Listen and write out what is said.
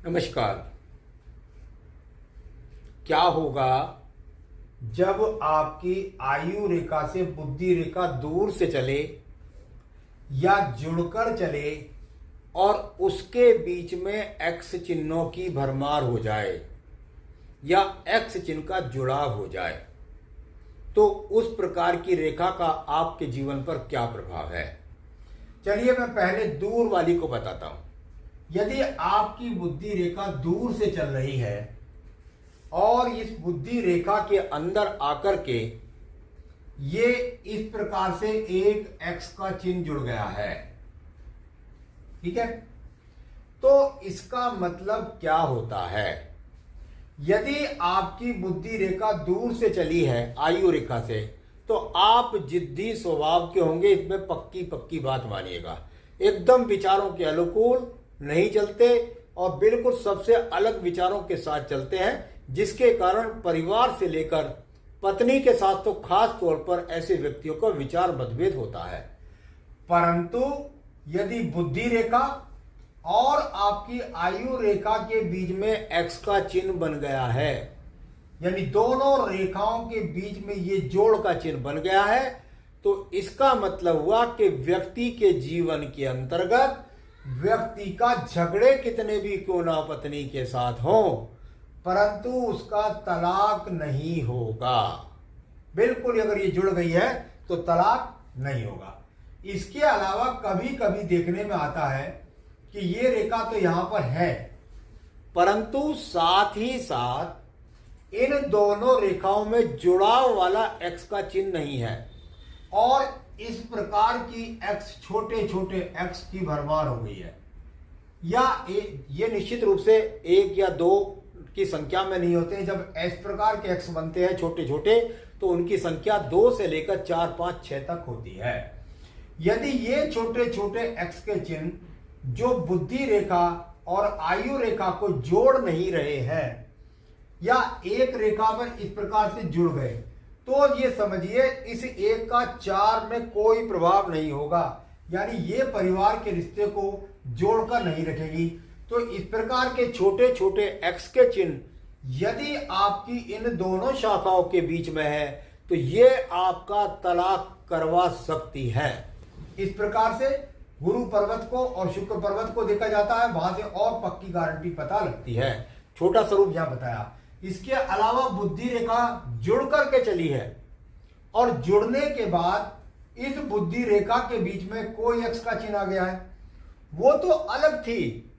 नमस्कार। क्या होगा जब आपकी आयु रेखा से बुद्धि रेखा दूर से चले या जुड़कर चले और उसके बीच में एक्स चिन्हों की भरमार हो जाए या एक्स चिन्ह का जुड़ाव हो जाए, तो उस प्रकार की रेखा का आपके जीवन पर क्या प्रभाव है? चलिए मैं पहले दूर वाली को बताता हूं। यदि आपकी बुद्धि रेखा दूर से चल रही है और इस बुद्धि रेखा के अंदर आकर के ये इस प्रकार से एक एक्स का चिन्ह जुड़ गया है, ठीक है, तो इसका मतलब क्या होता है? यदि आपकी बुद्धि रेखा दूर से चली है आयु रेखा से, तो आप जिद्दी स्वभाव के होंगे। इसमें पक्की पक्की बात मानिएगा। एकदम विचारों के अनुकूल नहीं चलते और बिल्कुल सबसे अलग विचारों के साथ चलते हैं, जिसके कारण परिवार से लेकर पत्नी के साथ तो खास तौर पर ऐसे व्यक्तियों का विचार मतभेद होता है। परंतु यदि बुद्धि रेखा और आपकी आयु रेखा के बीच में एक्स का चिन्ह बन गया है, यानी दोनों रेखाओं के बीच में ये जोड़ का चिन्ह बन गया है, तो इसका मतलब हुआ कि व्यक्ति के जीवन के अंतर्गत व्यक्ति का झगड़े कितने भी क्यों ना पत्नी के साथ हो, परंतु उसका तलाक नहीं होगा। बिल्कुल, अगर ये जुड़ गई है तो तलाक नहीं होगा। इसके अलावा कभी कभी देखने में आता है कि ये रेखा तो यहां पर है, परंतु साथ ही साथ इन दोनों रेखाओं में जुड़ाव वाला एक्स का चिन्ह नहीं है और इस प्रकार की एक्स, छोटे छोटे एक्स की भरमार हो गई है, या ये निश्चित रूप से एक या दो की संख्या में नहीं होते हैं। जब इस प्रकार के एक्स बनते हैं छोटे छोटे, तो उनकी संख्या 2 से लेकर 4, 5, 6 तक होती है। यदि ये छोटे छोटे एक्स के चिन्ह जो बुद्धि रेखा और आयु रेखा को जोड़ नहीं रहे हैं या एक रेखा पर इस प्रकार से जुड़ गए, तो ये समझिए इस एक का 4 में कोई प्रभाव नहीं होगा, यानी ये परिवार के रिश्ते को जोड़कर नहीं रखेगी। तो इस प्रकार के छोटे छोटे एक्स के चिन्ह यदि आपकी इन दोनों शाखाओं के बीच में है, तो ये आपका तलाक करवा सकती है। इस प्रकार से गुरु पर्वत को और शुक्र पर्वत को देखा जाता है, वहां से और पक्की गारंटी पता लगती है। छोटा स्वरूप यहां बताया। इसके अलावा बुद्धि रेखा जुड़ करके चली है और जुड़ने के बाद इस बुद्धि रेखा के बीच में कोई एक्स का चिन्ह आ गया है, वो तो अलग थी,